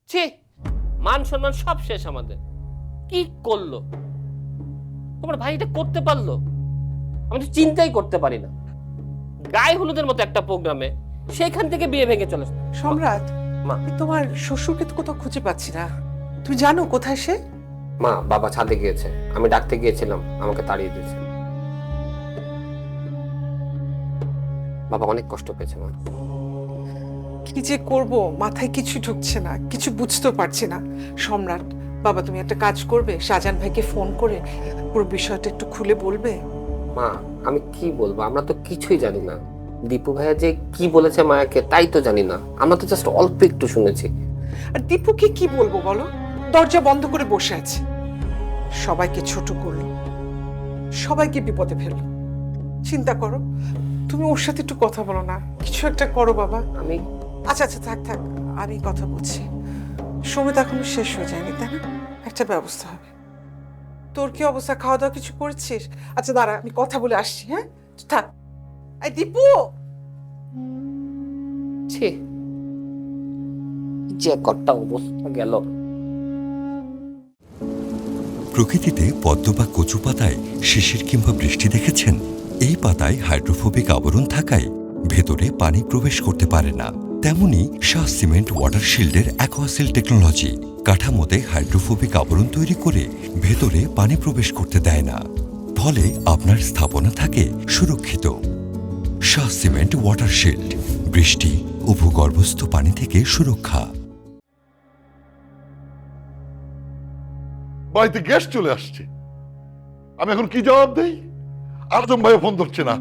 ছি, মান সম্মান সব শেষ আমাদের। কি করলো তোমার ভাই, এটা করতে পারলো? আমি তো চিন্তাই করতে পারি না। গায়ে হলুদের মতো একটা প্রোগ্রামে সেখান থেকে বিয়ে ভেঙে চলে আসলো। সম্রাট, মা, তোমার শ্বশুরকে তো কোথাও খুঁজে পাচ্ছি না। তুমি জানো কোথায় সে? মা, বাবা ছাদে গিয়েছে, আমি ডাকতে গিয়েছিলাম, আমাকে তাড়িয়ে দিয়েছে। বাবা অনেক কষ্ট পেয়েছে মা। কি যে করব, মাথায় কিছু ঢুকছে না, কিছু বুঝতেও পারছি না। সম্রাট বাবা, তুমি একটা কাজ করবে, শাহজাহান ভাইকে ফোন করে পুরো বিষয়টা একটু খুলে বলবে। মা, আমি কি বলবো, আমরা তো কিছুই জানি না। দীপু ভাইয়া যে কি বলেছে মায়াকে তাই তো জানি না, আমরা তো জাস্ট অল্প একটু শুনেছি। আর দীপুকে কি বলবো বলো? দরজা বন্ধ করে বসে আছে, সবাইকে ছোট করলো, সবাইকে বিপদে ফেললো। চিন্তা করো, তুমি ওর সাথে একটু কথা বলো না, কিছু একটা করো বাবা। আমি আচ্ছা আচ্ছা, থাক থাক, আমি কথা বলছি। সময় তো এখনো শেষ হয়ে যায়নি, তাই না? একটা ব্যবস্থা হবে। তোর কি অবস্থা, খাওয়া দাওয়া কিছু করেছিস? আচ্ছা দাঁড়া, আমি কথা বলে আসছি। হ্যাঁ, থাক। এই দীপু, ছি, যে কটা অবস্থা গেল। প্রকৃতিতে পদ্ম বা কচু পাতায় শিশির কিংবা বৃষ্টি দেখেছেন? এই পাতায় হাইড্রোফোবিক আবরণ থাকায় ভেতরে পানি প্রবেশ করতে পারে না। তেমনি শাহ সিমেন্ট ওয়াটার শিল্ডের অ্যাকোয়াসিল টেকনোলজি কাঠামোতে হাইড্রোফোবিক আবরণ তৈরি করে ভেতরে পানি প্রবেশ করতে দেয় না, ফলে আপনার স্থাপনা থাকে সুরক্ষিত। শাহ সিমেন্ট ওয়াটার শিল্ড, বৃষ্টি ও ভূগর্ভস্থ পানি থেকে সুরক্ষা। বাড়িতে গ্যাস চলে আসছে, আমি এখন কি জবাব দেই? আজম ভাই ফোন ধরছে না।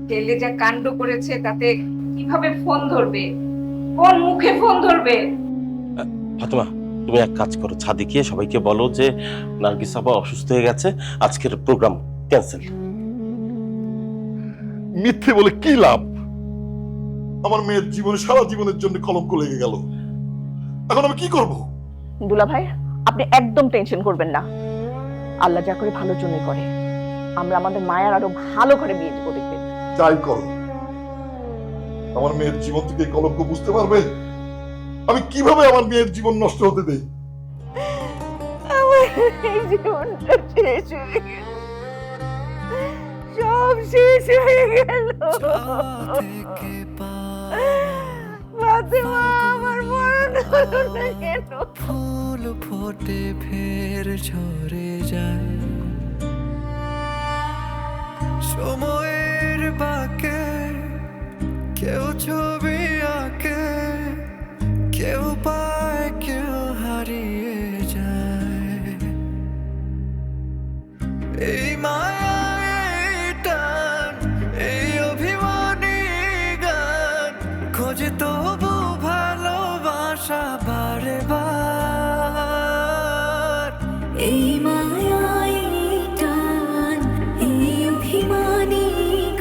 ছেলে যা কাণ্ড করেছে তাতে কিভাবে ফোন ধরবে, কোন মুখে ফোন ধরবে? ফাতেমা, তুমি এক কাজ করো, ছাদে গিয়ে সবাইকে বলো যে নার্গিস আপা অসুস্থ হয়ে গেছে, আজকের প্রোগ্রাম ক্যান্সেল। মিথ্যে বলে কি লাভ? আমার মেয়ের জীবনে সারা জীবনের জন্য কলঙ্ক লেগে গেল। এখন আমি কি করব? দুলা ভাই, আপনি একদম টেনশন করবেন না, আল্লাহ যা করে ভালোর জন্যই করে। আমরা আমাদের মায়ের আরো ভালো করে বিয়ে দেবো, দেখবেন। যাই করো, আমার মেয়ের জীবন থেকে এই কলঙ্ক বুঝতে পারবে? আমি কিভাবে আমার মেয়ের জীবন নষ্ট হতে দেই? আমার এই জীবনটা শেষ হয়ে গেল, সব শেষ হয়ে গেল। ফাতেমা, আমার মরণ হলো না কেন? ফুল ফোটে ফের ঝরে যায়, সময়ের বাঁকে কেউ ছবি আঁকে, কেউ পায় কেউ হারিয়ে যায়। এই মায়া, এই টান, এই অভিমানী গান খোঁজে তবু ভালোবাসা বারে বার। এই মায়া, এই টান, এই অভিমানী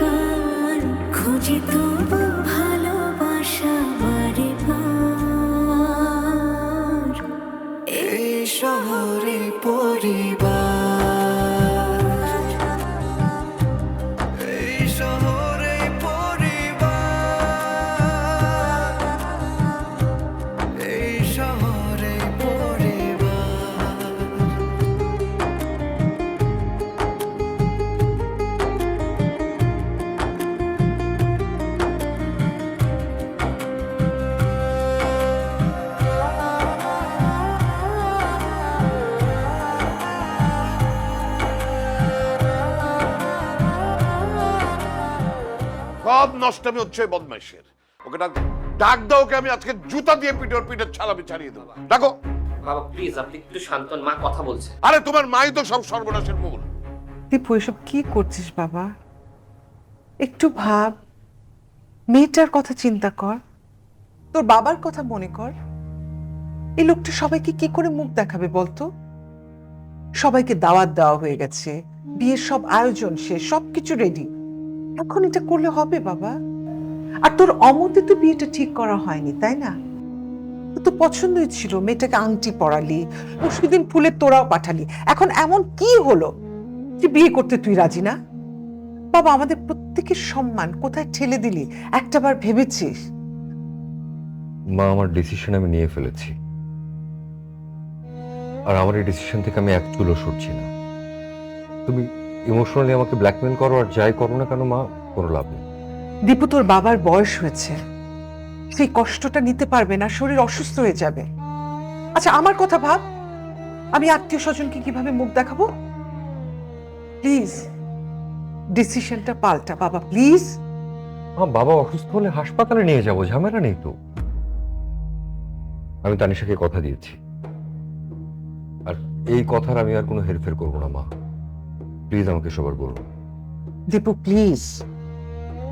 গান খোঁজে তবু ভালোবাসা বারে বার। এই শহরে পরিবার, এই শহরে পরিবার, এই শহরে পরিবার। সব নষ্টমী হচ্ছে বদমাইশের। ওকে ডাক, ডাক দাও ওকে, আমি আজকে জুতা দিয়ে পিঠের ছাড়াবি ছাড়িয়ে দেবো। ডাকো। বাবা প্লিজ, আপনি একটু শান্ত হন, মা কথা বলছে। আরে তোমার মাই তো সব সর্বনাশের মূল। দীপু, এসব কি করছিস বাবা? একটু ভাব, মেয়েটার কথা চিন্তা কর, তোর বাবার কথা মনে কর। এই লোকটা সবাইকে কি করে মুখ দেখাবে বলতো? সবাইকে দাওয়াত দেওয়া হয়ে গেছে, বিয়ের সব আয়োজন শেষ, সবকিছু রেডি। এখন এটা করলে হবে বাবা? আর তোর অমতে তো বিয়েটা ঠিক করা হয়নি, তাই না? তোর তো পছন্দই ছিল, মেয়েটাকে আংটি পরালি, পরশুদিন ফুলের তোড়াও পাঠালি, এখন এমন কি হলো যে বিয়ে করতে তুই রাজি না? বাবা, আমাদের প্রত্যেকের সম্মান কোথায় ঠেলে দিলি একটাবার ভেবেছিস? মা, আমার ডিসিশন আমি নিয়ে ফেলেছি, আর আমার এই ডিসিশন থেকে আমি এক চুলও সরছি না। তুমি ইমোশনালি আমাকে ব্ল্যাকমেল করো আর যাই করো না কেন মা, কোনো লাভ নেই। দীপু, তোর বাবার বয়স হয়েছে, সেই কষ্টটা নিতে পারবে না, শরীর অসুস্থ হয়ে যাবে। আচ্ছা, আমার কথা ভাব, আমি আত্মীয় স্বজনকে কিভাবে মুখ দেখাবো? প্লিজ ডিসিশনটা পাল্টা বাবা, প্লিজ। বাবা অসুস্থ হলে হাসপাতালে নিয়ে যাবো, ঝামেলা নেই তো। আমি তানিশাকে কথা দিয়েছি, আর এই কথার আমি আর কোনো হেরফের করবো না মা। প্লিজ আমাকে সবার বলুন। দীপু প্লিজ।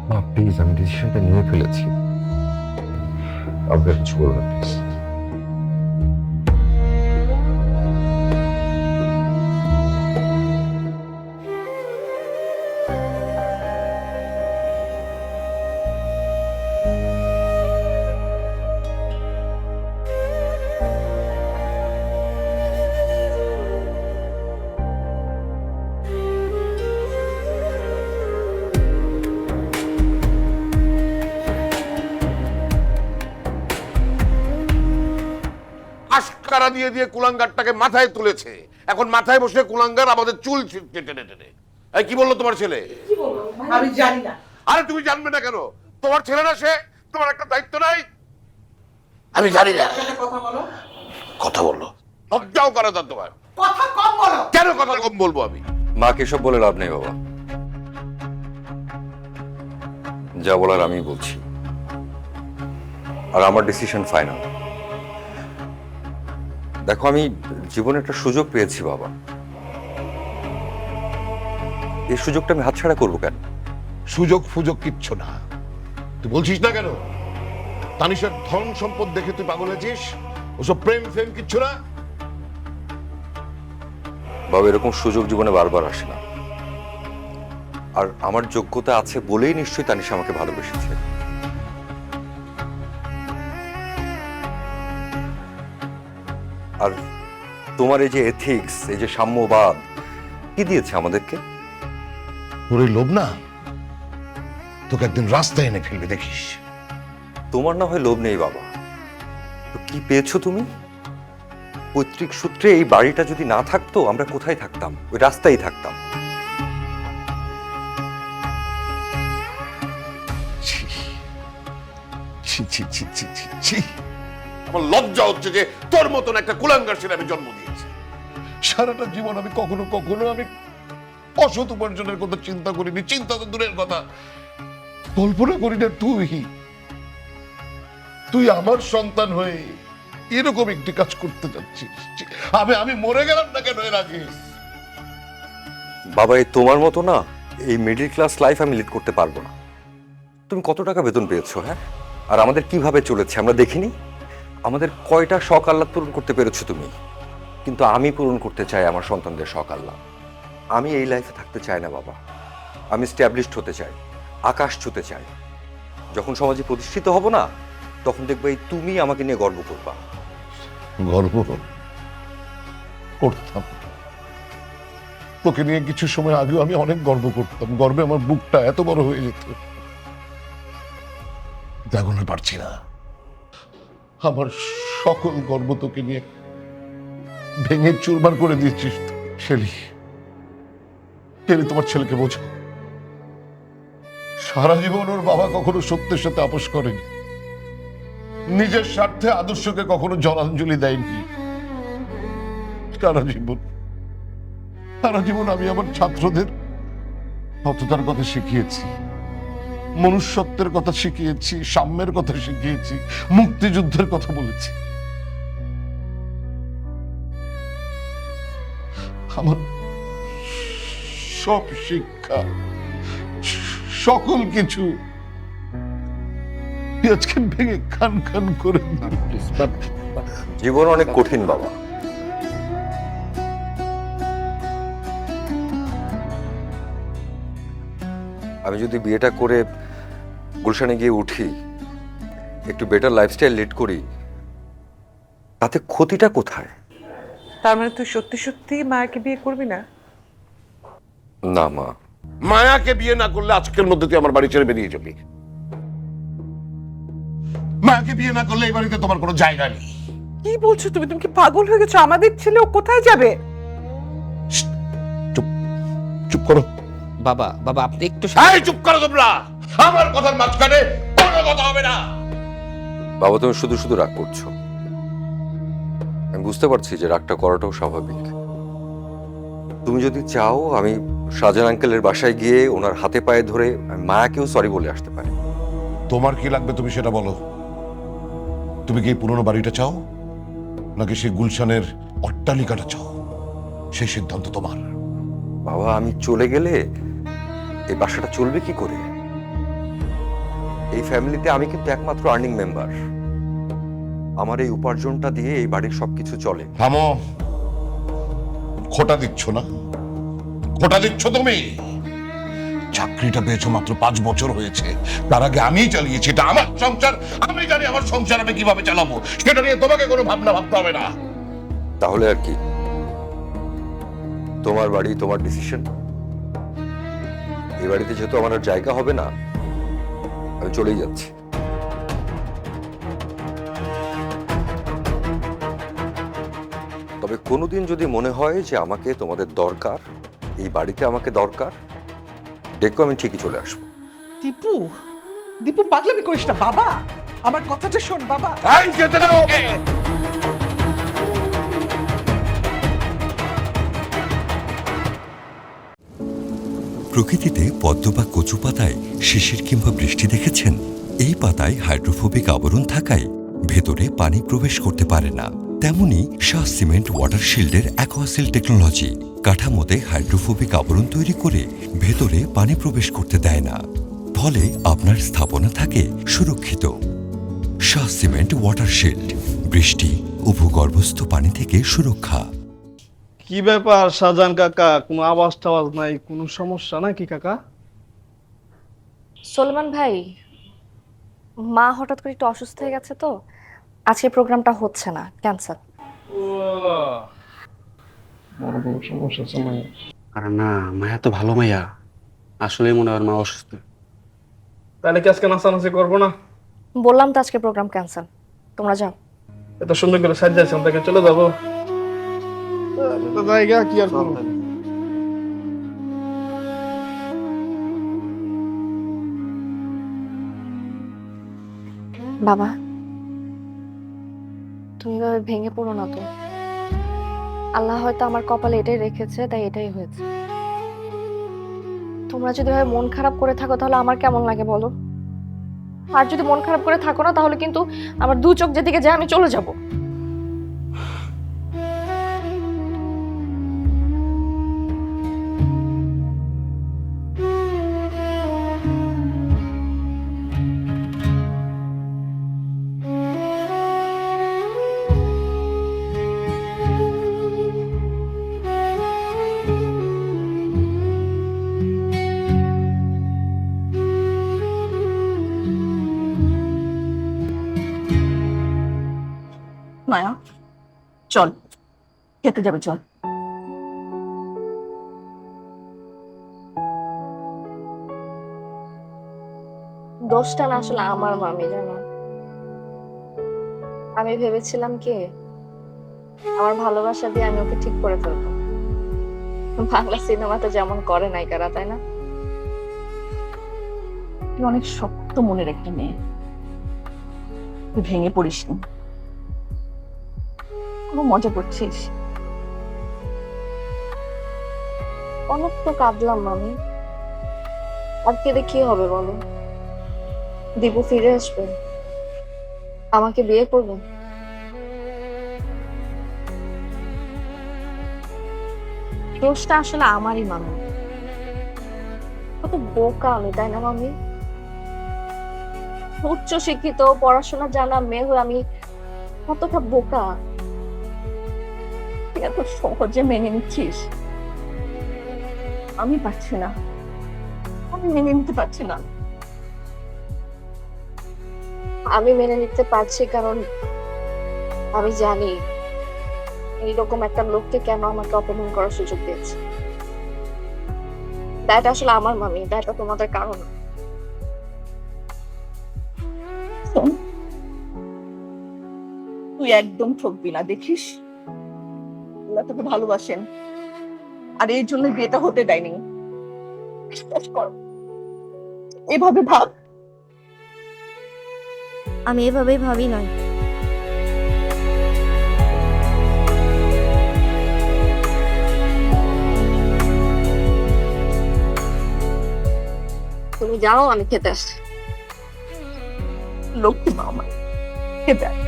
মা প্লিজ, আমি ডিসিশনটা নিয়ে ফেলেছি, আপনার কিছু বলুন প্লিজ। আশকারা দিয়ে দিয়ে কুলাঙ্গারটাকে মাথায় তুলেছে, এখন মাথায় বসে কুলাঙ্গার আমাদের চুল টেনে টেনে। এই কি বললো তোমার ছেলে? আমি জানি না। আরে তুমি জানবে না কেন? তোমার ছেলে না সে? তোমার একটা দায়িত্ব নাই? আমি জানি না। কথা বললো, লজ্জাও করে না তোমার? কথা কম বলো। কেন কথা কম বলবো আমি? মাকে সব বলে লাভ নেই বাবা, যা বলার আমি বলছি, আর আমার ডিসিশন ফাইনাল। দেখো, আমি জীবনে একটা সুযোগ পেয়েছি বাবা, এই সুযোগটা আমি হাতছাড়া করবো কেন? সুযোগ ফুযোগ কিচ্ছু না। তুই বলছিস না কেন? তানিশার ধন সম্পদ দেখে তুই পাগল হয়েছিস? ওসব প্রেম ফ্রেম কিচ্ছু না। বাবা, এরকম সুযোগ জীবনে বারবার আসে না, আর আমার যোগ্যতা আছে বলেই নিশ্চয়ই তানিশা আমাকে ভালোবেসেছে। আর তোমার এই যে এথিক্স, এই যে সাম্যবাদ, কি দিয়েছে আমাদেরকে? ওর এই লোভ না তোকে একদিন রাস্তায় এনে ফেলবে, দেখিস। তোমার না হয় লোভ নেই বাবা, তো কি পেয়েছো তুমি? পৈতৃক সূত্রে এই বাড়িটা যদি না থাকতো আমরা কোথায় থাকতাম? ওই রাস্তায় থাকতাম। ছি ছি ছি ছি ছি ছি ছি। আমার লজ্জা হচ্ছে যে তোর মতন একটা কুলাঙ্গার ছেলে আমি জন্ম দিয়েছি। সারাটা জীবন আমি কখনো কখনো আমি অসৎ উপার্জনের কথা চিন্তা করিনি, চিন্তা তো দূরের কথা, কল্পনা করি না তুই আমার সন্তান হয়ে এরকম একটি কাজ করতে যাচ্ছিস। আমি মরে গেলাম না কেন এর আগে? বাবা, এই তোমার মতো না এই মিডল ক্লাস লাইফ আমি লিড করতে পারবো না। তুমি কত টাকা বেতন পেয়েছো? হ্যাঁ, আর আমাদের কিভাবে চলেছে আমরা দেখিনি? আমাদের কয়টা শখ আহ্লাদ পূরণ করতে পেরেছো তুমি? কিন্তু আমি পূরণ করতে চাই আমার সন্তানদের শখ আহ্লাদ। আমি এই লাইফে থাকতে চাই না বাবা, আমি স্ট্যাবলিশড হতে চাই, আকাশ ছুতে চাই। যখন সমাজে প্রতিষ্ঠিত হব না, তখন দেখবে এই তুমি আমাকে নিয়ে গর্ব করবা। গর্ব করতাম তোকে নিয়ে, কিছু সময় আগেও আমি অনেক গর্ব করতাম, গর্বে আমার বুকটা এত বড় হয়ে যেত। এখন আর পারছি না। আমার সকল গর্ব তোকে নিয়ে ভেঙে চুরমার করে দিয়েছিস। শেলি, তোমার ছেলেকে বোঝো, সারা জীবন ওর বাবা কখনো সত্যের সাথে আপোষ করেনি, নিজের স্বার্থে আদর্শকে কখনো জলাঞ্জলি দেয়নি। সারা জীবন আমি আমার ছাত্রদের সততার কথা শিখিয়েছি, মনুষ্যত্বের কথা শিখিয়েছি, সাম্যের কথা শিখিয়েছি, মুক্তিযুদ্ধের কথা বলেছি। আমার সব শিক্ষা, সকল কিছু আজকে ভেঙে খান খান করে জীবন অনেক কঠিন বাবা। আমি যদি বিয়েটা করে গুলশানে গিয়ে উঠি, একটু বেটার লাইফস্টাইল লিড করি, তাতে ক্ষতিটা কোথায়? তার মানে তুই সত্যি সত্যি মায়াকে বিয়ে করবি না? না মা, মায়াকে বিয়ে না করলে আজকের মধ্যে তুই আমার বাড়ি ছেড়ে বেরিয়ে যাবি। মাকে বিয়ে না করলে এই বাড়িতে তোমার কোনো জায়গা নেই। কি বলছো তুমি? তুমি কি পাগল হয়ে গেছো? আমাদের ছেলে ও কোথায় যাবে? চুপ চুপ করো। বাবা বাবা আপনি একটু এই চুপ করো তোমরা, আমার কথার মাঝখানে কোনো কথা হবে না। বাবা তুমি শুধু শুধু রাগ করছো। আমি বুঝতে পারছি যে রাগটা করাটাও স্বাভাবিক। তুমি যদি চাও আমি শাহজাহান আঙ্কেলের বাসায় গিয়ে ওনার হাতে পায়ে ধরে আমি মায়াকেও সরি বলে আসতে পারি। তোমার কি লাগবে তুমি সেটা বলো। তুমি কি এই পুরনো বাড়িটা চাও নাকি সেই গুলশানের অট্টালিকাটা চাও? সেই সিদ্ধান্ত তোমার। বাবা আমি চলে গেলে এই বাসাটা চলবে কি করে? এই ফ্যামিলিতে আমি কিন্তু একমাত্র আর্নিং মেম্বার। আমার এই উপার্জনটা দিয়ে এই বাড়ির সবকিছু চলে। থামো, খোটা দিচ্ছ না? খোটা দিচ্ছ তুমি? চাকরিটা পেয়েছো মাত্র 5 বছর হয়েছে, তার আগে আমিই চালিয়েছি। এটা আমার সংসার, আমি জানি আমার সংসার আমি কিভাবে চালাবো। সেটা নিয়ে তোমাকে কোনো ভাবনা ভাবতে হবে না। তাহলে আর কি, তোমার বাড়ি তোমার ডিসিশন। এই বাড়িতে যেহেতু আমার আর জায়গা হবে না, আমি চলেই যাচ্ছি। তবে কোনোদিন যদি মনে হয় যে আমাকে তোমাদের দরকার, এই বাড়িতে আমাকে দরকার, দেখো আমি ঠিকই চলে আসবো। দীপু, দীপু পাগলামি করিস না বাবা, আমার কথাটা শোন বাবা। এই যেতে দাও ওকে। প্রকৃতিতে পদ্ম বা কচু পাতায় শিশির কিংবা বৃষ্টি দেখেছেন? এই পাতায় হাইড্রোফোবিক আবরণ থাকায় ভেতরে পানি প্রবেশ করতে পারে না। তেমনি শাহ সিমেন্ট ওয়াটার শিল্ডের অ্যাকোয়াসিল টেকনোলজি কাঠামোতে হাইড্রোফোবিক আবরণ তৈরি করে ভেতরে পানি প্রবেশ করতে দেয় না, ফলে আপনার স্থাপনা থাকে সুরক্ষিত। শাহ সিমেন্ট ওয়াটার শিল্ড, বৃষ্টি ও ভূগর্ভস্থ পানি থেকে সুরক্ষা। কি ব্যাপার শাহজাহান কাকা, কোনো আওয়াজ টাওয়াজ নাই, কোনো সমস্যা নাকি কাকা? সোলেমান ভাই, মা হঠাৎ করে একটু অসুস্থ হয়ে গেছে তো আজকে প্রোগ্রামটা হচ্ছে না, ক্যান্সেল। বড় বড় সমস্যা আছে মায়া। আরে না, মায়া তো ভালো মাইয়া, আসলে মনে হয় মা অসুস্থ। তাহলে কি আজকে নাচানাচি করবো না? বললাম তো আজকে প্রোগ্রাম ক্যান্সেল, তোমরা যাও। এত সুন্দর করে সাজিয়েছে, আমরা চলে যাবো জায়গা কি আর করবো। বাবা তুমি ভাবে ভেঙে পড়ো না তো, আল্লাহ হয়তো আমার কপালে এটাই রেখেছে, তাই এটাই হয়েছে। তোমরা যদি ভাবে মন খারাপ করে থাকো তাহলে আমার কেমন লাগে বলো? আর যদি মন খারাপ করে থাকো না তাহলে কিন্তু আমার দু চোখ যেদিকে যায় আমি চলে যাব। মায়া চল, খেতে যাবে চল। দোষটা না আসলে আমার মামি, জানো আমি ভেবেছিলাম কি আমার ভালোবাসা দিয়ে আমি ওকে ঠিক করে ফেলবো। বাংলা সিনেমাতে যেমন করে নায়িকারা, তাই না? তুই অনেক শক্ত মনের একটা মেয়ে, তুই ভেঙে পড়িস নি। কোনো মজা করছিস? অনেক তো কাঁদলাম মামি, আর কেঁদে কি হবে বলো? দীপু ফিরে আসবে, আমাকে বিয়ে করবে। দোষটা আসলে আমারই মামি, কত বোকা আমি, তাই না মামি? উচ্চ শিক্ষিত পড়াশোনা জানা মেয়ে হয়ে আমি কতটা বোকা। তুই এত সহজে মেনে নিচ্ছিস, আমি পারছি না, আমি মেনে নিতে পারছি না। আমি মেনে নিতে পারছি কারণ আমি জানি এইরকম একটা লোককে কেন আমাকে অপমান করার সুযোগ দিয়েছে। দায়টা আসলে আমার মামি, দায়টা তোমাদের কারণ। তুই একদম ঠকবি না, দেখিস আল্লাহ তোকে ভালোবাসেন আর এই জন্য বিয়েটা হতে দেয়নি। বিশ্বাস কর, এভাবে ভাব। আমি এভাবেই ভাবি নাই। তুমি যাও, আমি খেতে আসছি। লক্ষ্মী মা আমার, খেতে আয়।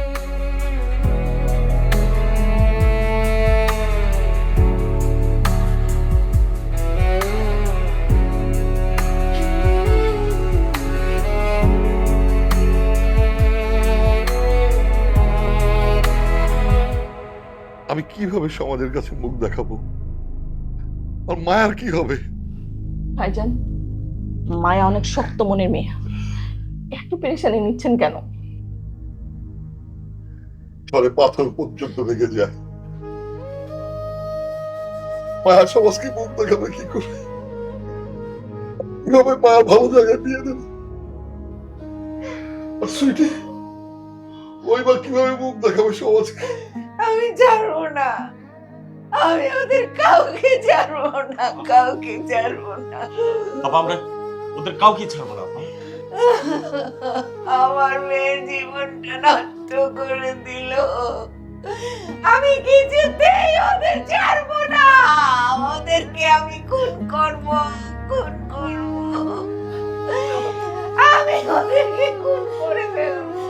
আমি কিভাবে সমাজের কাছে মুখ দেখাবো? আর মায়ার কি হবে? ভাইজান, মায়া অনেক শক্ত মনের মেয়ে, একটু পেরেশানি নিচ্ছেন কেন? ঝড়ে পাথর পর্যন্ত লেগে যায়। মায়া সমাজকে মুখ দেখাবে কি করে? কিভাবে মায়া ভালো জায়গায় বিয়ে দেবে? আর সুইটি, ওই বা কিভাবে মুখ দেখাবে সমাজকে? আমি ছাড়বো না, আমি ওদের কাউকে ছাড়বো না, কাউকে ছাড়বো না। বাবা, আমরা ওদের কাউকে ছাড়বো না। আমার মেয়ের জীবনটা নষ্ট করে দিল। আমি কিছুতেই ওদের ছাড়বো না, ওদেরকে আমি খুন করব, খুন করব, আমি ওদেরকে খুন করে ফেলবো।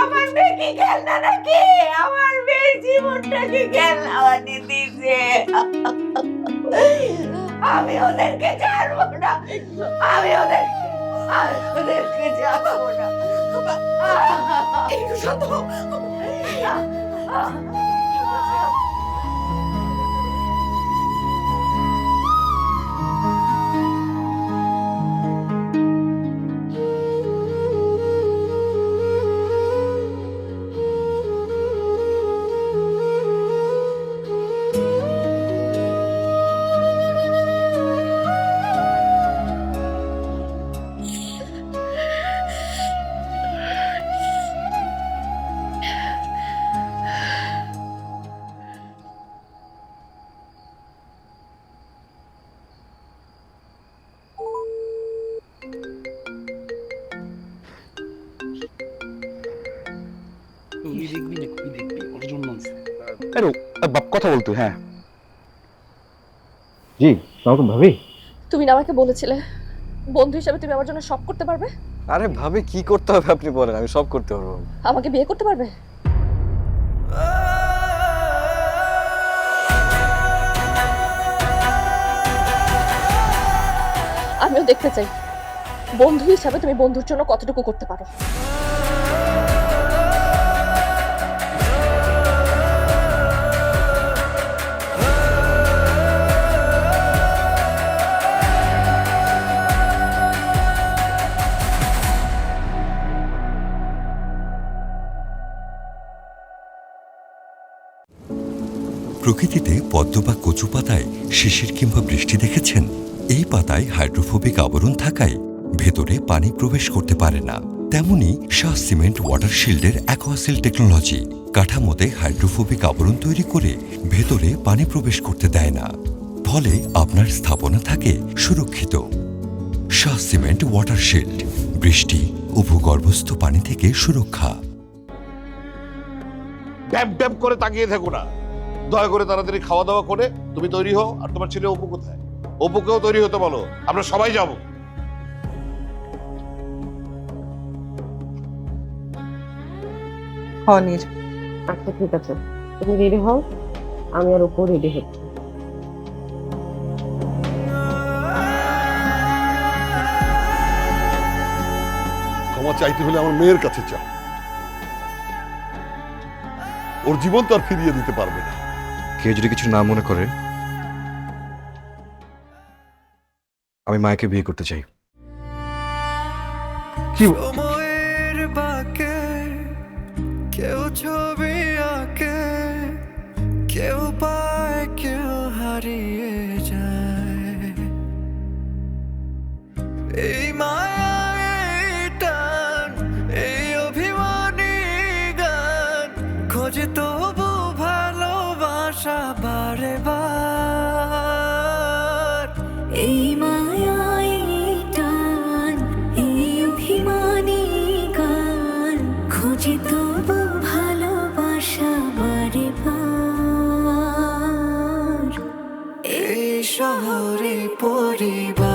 আমার মেয়ে কি খেলনা নাকি? আমার মেয়ের জীবনটাকে খেলনা বানিয়ে দিয়েছে। আমি ওদেরকে ছাড়বো না, আমি ওদেরকে ছাড়বো না। একটু শান্ত হও। কথা বলতো। হ্যাঁ জি, সালাম ভাবি। তুমি না আমাকে বলেছিলে বন্ধু হিসেবে তুমি আমার জন্য সব করতে পারবে? আরে ভাবি, কি করতে হবে আপনি বলেন, আমি সব করতে পারবো। আমাকে বিয়ে করতে পারবে? আমিও দেখতে চাই বন্ধু হিসাবে তুমি বন্ধুর জন্য কতটুকু করতে পারো। প্রকৃতিতে পদ্ম বা কচু পাতায় শিশির কিংবা বৃষ্টি দেখেছেন? এই পাতায় হাইড্রোফোবিক আবরণ থাকায় ভেতরে পানি প্রবেশ করতে পারে না। তেমনি শাহ সিমেন্ট ওয়াটার শিল্ডের অ্যাকোয়াসিল টেকনোলজি কাঠামোতে হাইড্রোফোবিক আবরণ তৈরি করে ভেতরে পানি প্রবেশ করতে দেয় না, ফলে আপনার স্থাপনা থাকে সুরক্ষিত। শাহ সিমেন্ট ওয়াটার শিল্ড, বৃষ্টি ও ভূগর্ভস্থ পানি থেকে সুরক্ষা। ড্যাম ড্যাম করে তাকিয়ে থাকো না, দয়া করে তাড়াতাড়ি খাওয়া দাওয়া করে তুমি তৈরি হও। আর তোমার ছেলে অপু কোথায়? অপুকেও তৈরি হতে বলো, আমরা সবাই যাব। আচ্ছা ঠিক আছে, তুমি রেডি হও, আমি আর অপু রেডি হচ্ছি। ক্ষমা চাইতে হলে আমার মেয়ের কাছে চাও। ওর জীবন তো আর ফিরিয়ে দিতে পারবে না। কেউ যদি কিছু না মনে করে, আমি মায়াকে বিয়ে করতে চাই। কি সময়ের বাঁকে কেউ ছবি আঁকে, কেউ পায় কেউ হারিয়ে যায়। এই মায়া, এই টান, এই অভিমানী গান ভালোবাসা বারে বার এই মায়া এই টান এই অভিমানী গান খুঁজি তবু ভালোবাসা বারে বার এই শহরে পরিবার